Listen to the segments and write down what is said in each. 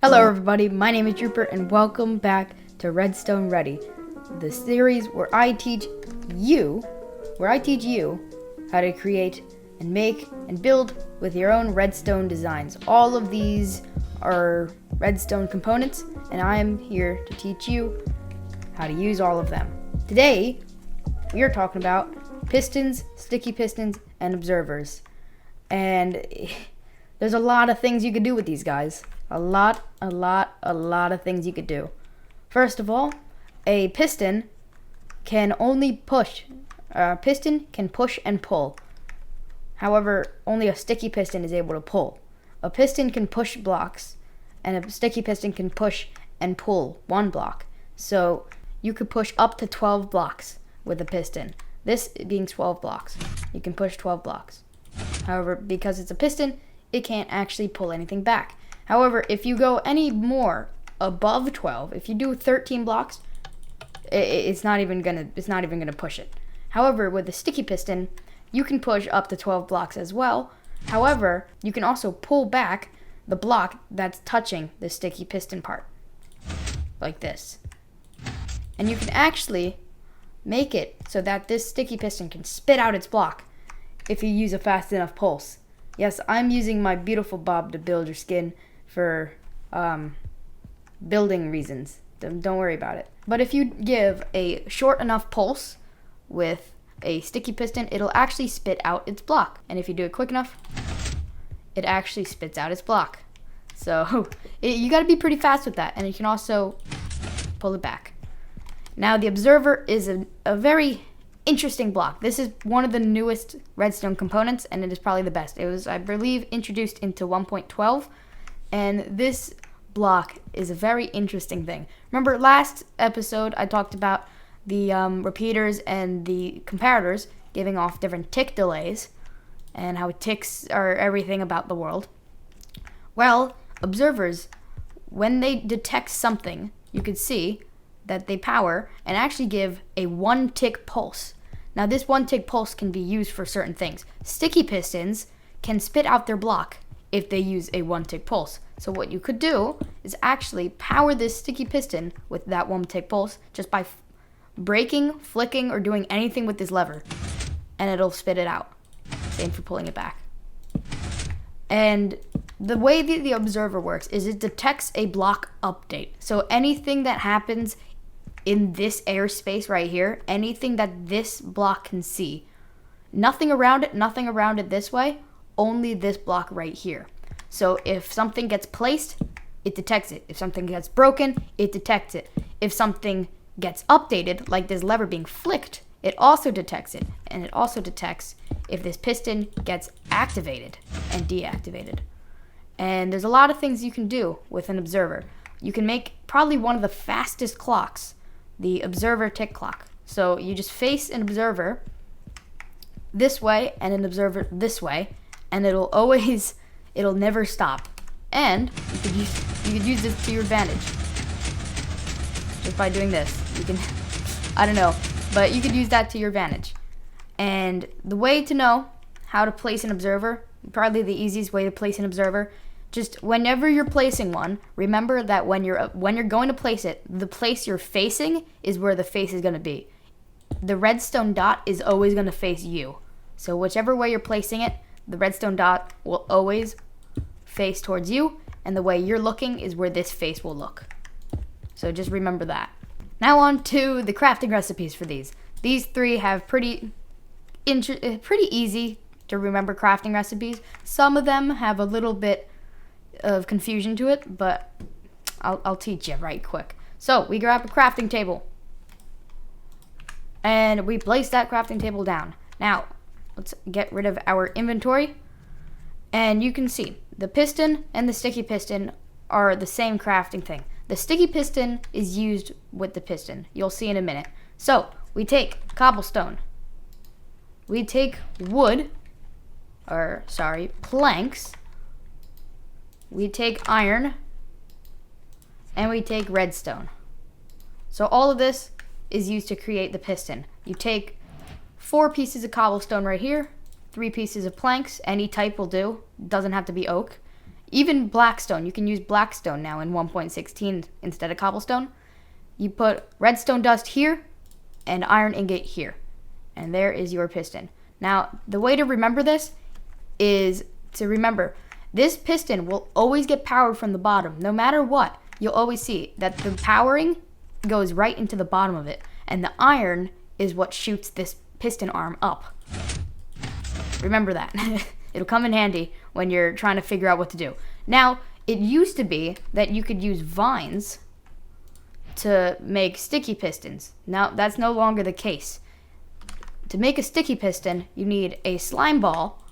Hello everybody, my name is Drooper and welcome back to Redstone Ready, the series where I teach you how to create and make and build with your own redstone designs. All of these are redstone components and I am here to teach you how to use all of them. Today, we are talking about pistons, sticky pistons, and observers. And there's a lot of things you could do with these guys. A lot of things you could do. First of all, a piston can only push. A piston can push and pull. However, only a sticky piston is able to pull. A piston can push blocks, and a sticky piston can push and pull one block. So you could push up to 12 blocks with a piston. This being 12 blocks. You can push 12 blocks. However, because it's a piston, it can't actually pull anything back. However, if you go any more above 12, if you do 13 blocks, it's not even gonna push it. However, with the sticky piston, you can push up to 12 blocks as well. However, you can also pull back the block that's touching the sticky piston part, like this. And you can actually make it so that this sticky piston can spit out its block if you use a fast enough pulse. Yes, I'm using my beautiful Bob the Builder skin for building reasons. Don't worry about it. But if you give a short enough pulse with a sticky piston, it'll actually spit out its block. And if you do it quick enough, it actually spits out its block. So you gotta be pretty fast with that. And you can also pull it back. Now the observer is a very interesting block. This is one of the newest redstone components, and it is probably the best. It was, I believe, introduced into 1.12. And this block is a very interesting thing. Remember last episode I talked about the repeaters and the comparators giving off different tick delays and how ticks are everything about the world. Well, observers, when they detect something, you can see that they power and actually give a 1 tick pulse. Now this 1 tick pulse can be used for certain things. Sticky pistons can spit out their block if they use a 1 tick pulse. So what you could do is actually power this sticky piston with that 1 tick pulse just by breaking, flicking, or doing anything with this lever, and it'll spit it out. Same for pulling it back. And the way the observer works is it detects a block update. So anything that happens in this airspace right here, anything that this block can see, nothing around it this way, only this block right here. So if something gets placed, it detects it. If something gets broken, it detects it. If something gets updated, like this lever being flicked, it also detects it. And it also detects if this piston gets activated and deactivated. And there's a lot of things you can do with an observer. You can make probably one of the fastest clocks, the observer tick clock. So you just face an observer this way and an observer this way, and it'll never stop. And you could use this to your advantage. Just by doing this. You can, I don't know, but you could use that to your advantage. And the way to know how to place an observer, probably the easiest way to place an observer, just whenever you're placing one, remember that when you're going to place it, the place you're facing is where the face is going to be. The redstone dot is always going to face you. So whichever way you're placing it, the redstone dot will always face towards you, and the way you're looking is where this face will look. So just remember that. Now on to the crafting recipes for these. These three have pretty easy to remember crafting recipes. Some of them have a little bit of confusion to it, but I'll teach you right quick. So we grab a crafting table, and we place that crafting table down. Now, let's get rid of our inventory. And you can see the piston and the sticky piston are the same crafting thing. The sticky piston is used with the piston. You'll see in a minute. So we take cobblestone. We take planks. We take iron. And we take redstone. So all of this is used to create the piston. You take 4 pieces of cobblestone right here, 3 pieces of planks, any type will do, doesn't have to be oak, Even blackstone, you can use blackstone now in 1.16 instead of cobblestone. You put redstone dust here and iron ingot here. And there is your piston. Now, the way to remember this is to remember this piston will always get powered from the bottom. No matter what, you'll always see that the powering goes right into the bottom of it. And the iron is what shoots this piston arm up. Remember that. It'll come in handy when you're trying to figure out what to do. Now, it used to be that you could use vines to make sticky pistons. Now, that's no longer the case. To make a sticky piston, you need a slime ball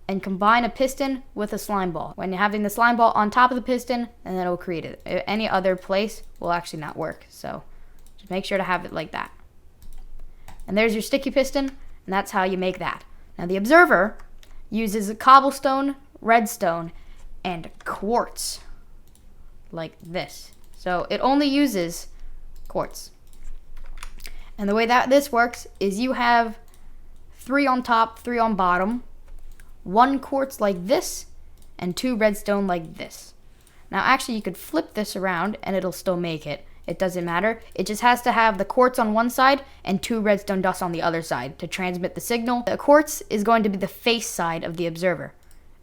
and combine a piston with a slime ball. When you're having the slime ball on top of the piston, and then it'll create it. Any other place will actually not work. So just make sure to have it like that. And there's your sticky piston, and that's how you make that. Now the observer uses a cobblestone, redstone, and quartz, like this. So it only uses quartz. And the way that this works is you have 3 on top, 3 on bottom, 1 quartz like this, and 2 redstone like this. Now actually you could flip this around and it'll still make it. It doesn't matter. It just has to have the quartz on one side and 2 redstone dust on the other side to transmit the signal. The quartz is going to be the face side of the observer,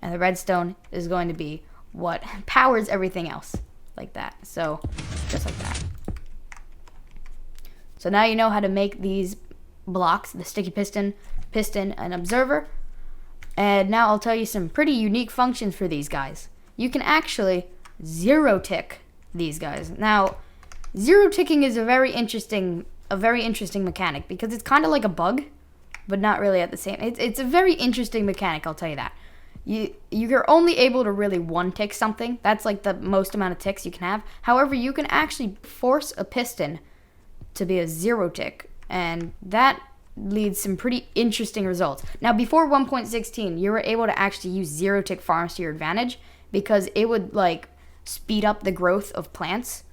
and the redstone is going to be what powers everything else, like that. So just like that. So now you know how to make these blocks, the sticky piston, and observer. And now I'll tell you some pretty unique functions for these guys. You can actually zero tick these guys. Now, zero ticking is a very interesting mechanic because it's kind of like a bug, but not really at the same. It's a very interesting mechanic, I'll tell you that. You're only able to really one tick something. That's like the most amount of ticks you can have. However, you can actually force a piston to be a zero tick, and that leads some pretty interesting results. Now, before 1.16, you were able to actually use zero tick farms to your advantage because it would like speed up the growth of plants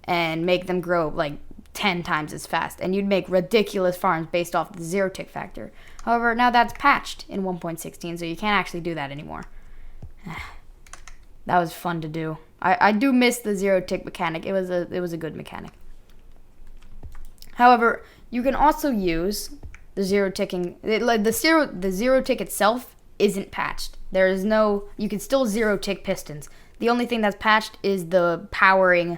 and make them grow like 10 times as fast, and you'd make ridiculous farms based off the zero tick factor. However, now that's patched in 1.16, so you can't actually do that anymore. That was fun to do. I do miss the zero tick mechanic. It was a good mechanic. However, you can also use the zero ticking. The zero tick itself isn't patched. There is no. You can still zero tick pistons. The only thing that's patched is the powering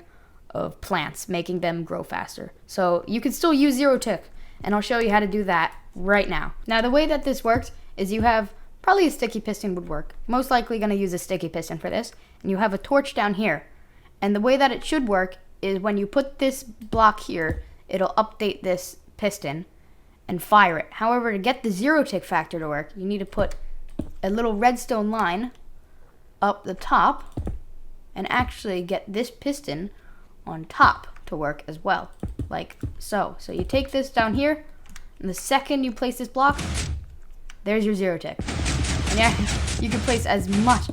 of plants, making them grow faster. So you can still use zero tick, and I'll show you how to do that right now. Now the way that this works is you have probably a sticky piston would work. Most likely going to use a sticky piston for this, and you have a torch down here. And the way that it should work is when you put this block here, it'll update this piston and fire it. However, to get the zero tick factor to work, you need to put a little redstone line up the top and actually get this piston on top to work as well, like so. So you take this down here, and the second you place this block, there's your zero tick. And yeah, you can place as much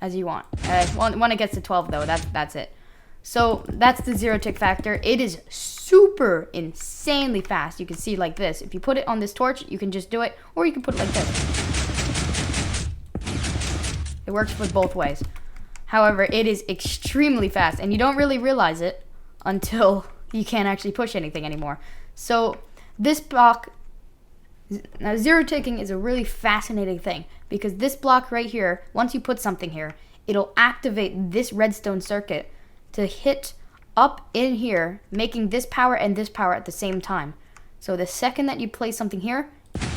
as you want. When it gets to 12 though, that's it. So that's the zero tick factor. It is super insanely fast. You can see like this. If you put it on this torch, you can just do it, or you can put it like this. It works with both ways. However, it is extremely fast, and you don't really realize it until you can't actually push anything anymore. So this block, now zero ticking is a really fascinating thing, because this block right here, once you put something here, it'll activate this redstone circuit to hit up in here, making this power and this power at the same time. So the second that you place something here,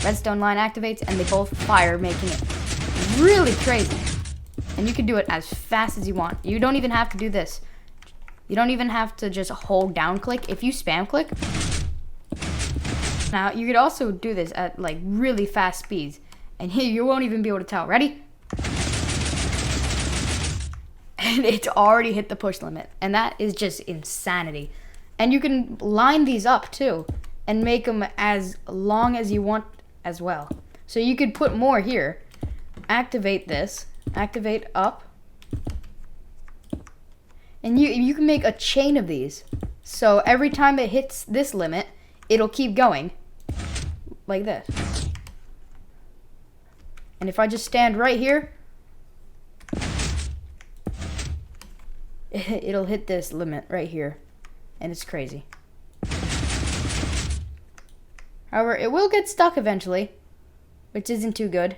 redstone line activates and they both fire, making it really crazy. And you can do it as fast as you want. You don't even have to do this. You don't even have to just hold down click. If you spam click, now you could also do this at like really fast speeds, and you won't even be able to tell. Ready? And it's already hit the push limit, and that is just insanity. And you can line these up too and make them as long as you want as well. So you could put more here, activate this, activate up, and you can make a chain of these. So every time it hits this limit, it'll keep going like this. And if I just stand right here, it'll hit this limit right here, and it's crazy. However, it will get stuck eventually, which isn't too good.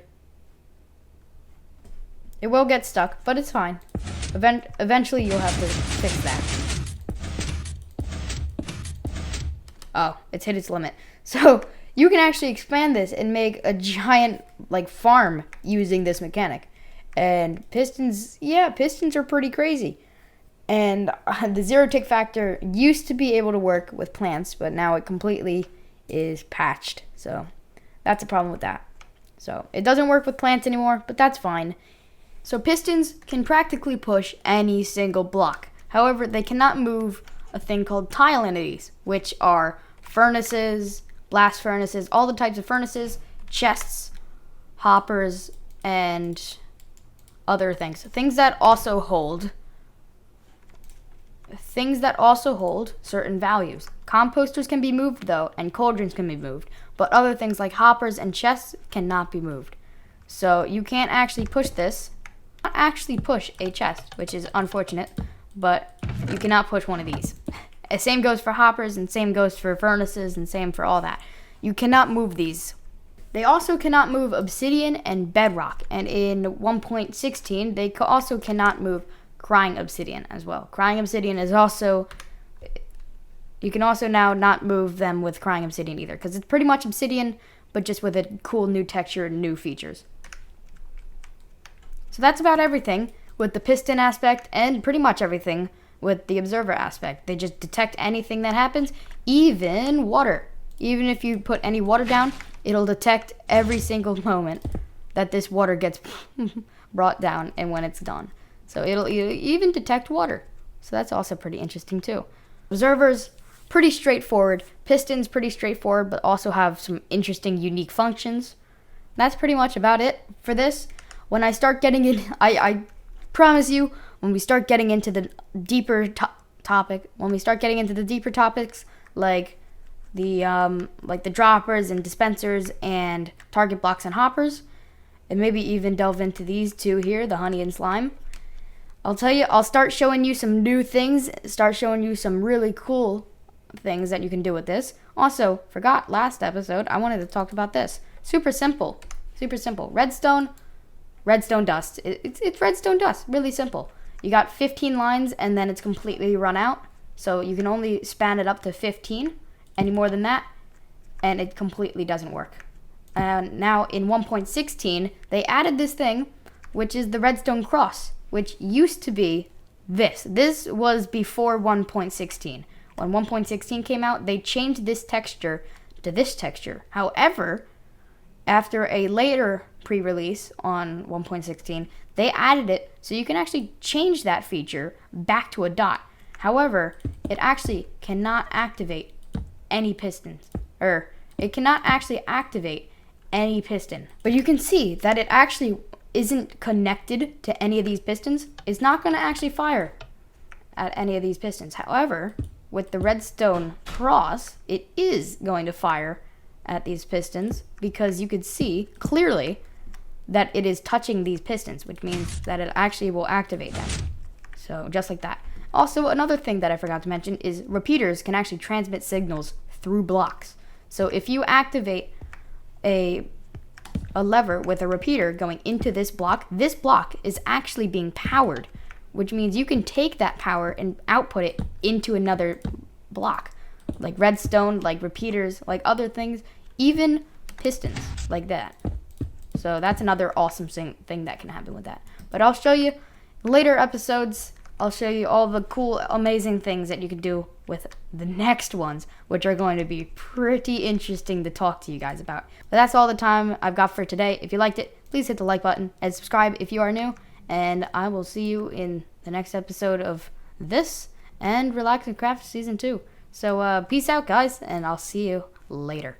It will get stuck, but it's fine. Eventually, you'll have to fix that. Oh, it's hit its limit. So, you can actually expand this and make a giant, like, farm using this mechanic. And pistons, yeah, pistons are pretty crazy. And the zero tick factor used to be able to work with plants, but now it completely is patched. So, that's a problem with that. So, it doesn't work with plants anymore, but that's fine. So pistons can practically push any single block. However, they cannot move a thing called tile entities, which are furnaces, blast furnaces, all the types of furnaces, chests, hoppers, and other things. Things that also hold certain values. Composters can be moved though, and cauldrons can be moved, but other things like hoppers and chests cannot be moved. So you can't actually push this. Not actually push a chest, which is unfortunate, but you cannot push one of these. Same goes for hoppers, and same goes for furnaces, and same for all that. You cannot move these. They also cannot move obsidian and bedrock, and in 1.16 they also cannot move crying obsidian as well. Crying obsidian is also, you can also now not move them with crying obsidian either, because it's pretty much obsidian, but just with a cool new texture and new features. So that's about everything with the piston aspect, and pretty much everything with the observer aspect. They just detect anything that happens, even water. Even if you put any water down, it'll detect every single moment that this water gets brought down and when it's done. So it'll even detect water. So that's also pretty interesting too. Observers, pretty straightforward. Pistons, pretty straightforward, but also have some interesting, unique functions. That's pretty much about it for this. When I start getting in, I promise you, when we start getting into the deeper topics, like the droppers and dispensers and target blocks and hoppers, and maybe even delve into these two here, the honey and slime, I'll start showing you some new things, start showing you some really cool things that you can do with this. Also, forgot last episode, I wanted to talk about this. Super simple. Redstone dust. It's redstone dust. Really simple. You got 15 lines and then it's completely run out. So you can only span it up to 15. Any more than that, and it completely doesn't work. And now in 1.16, they added this thing, which is the redstone cross, which used to be this. This was before 1.16. When 1.16 came out, they changed this texture to this texture. However, after a later pre-release on 1.16, they added it so you can actually change that feature back to a dot. However, it actually cannot activate any pistons, or it cannot actually activate any piston. But you can see that it actually isn't connected to any of these pistons. It's not going to actually fire at any of these pistons. However, with the redstone cross, it is going to fire at these pistons because you could see clearly that it is touching these pistons, which means that it actually will activate them. So just like that. Also, another thing that I forgot to mention is repeaters can actually transmit signals through blocks. So if you activate a lever with a repeater going into this block is actually being powered, which means you can take that power and output it into another block, like redstone, like repeaters, like other things, even pistons, like that. So that's another awesome thing that can happen with that. But I'll show you later episodes. I'll show you all the cool, amazing things that you can do with the next ones, which are going to be pretty interesting to talk to you guys about. But that's all the time I've got for today. If you liked it, please hit the like button and subscribe if you are new. And I will see you in the next episode of this and Relax and Craft Season 2. So peace out, guys, and I'll see you later.